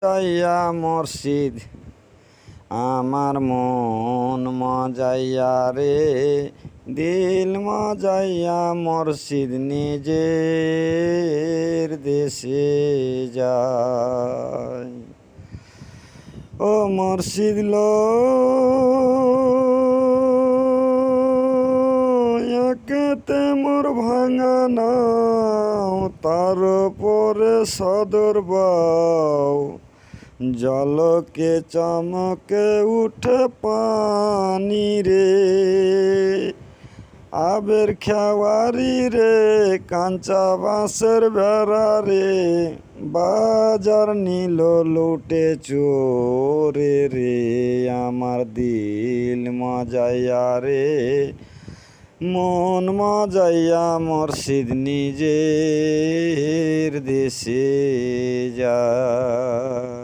যাইয়া মুর্শিদ আমার মন মজাইয়া রে, দিল মজাইয়া মুর্শিদ নিজের দেশে যায়। ও মুর্শিদ একেতে মোর ভাঙা নাও, তার পরে সদর বাও, জলকে চমকে উঠে পানি রে, আবের খেওয়ারি রে, কাঁচা বাঁশের বেড়া রে, বাজার নিল লুটে চোরে রে, আমার দিল মজাইয়া রে, মন মজাইয়া মুর্শিদ নিজের দেশে যায়।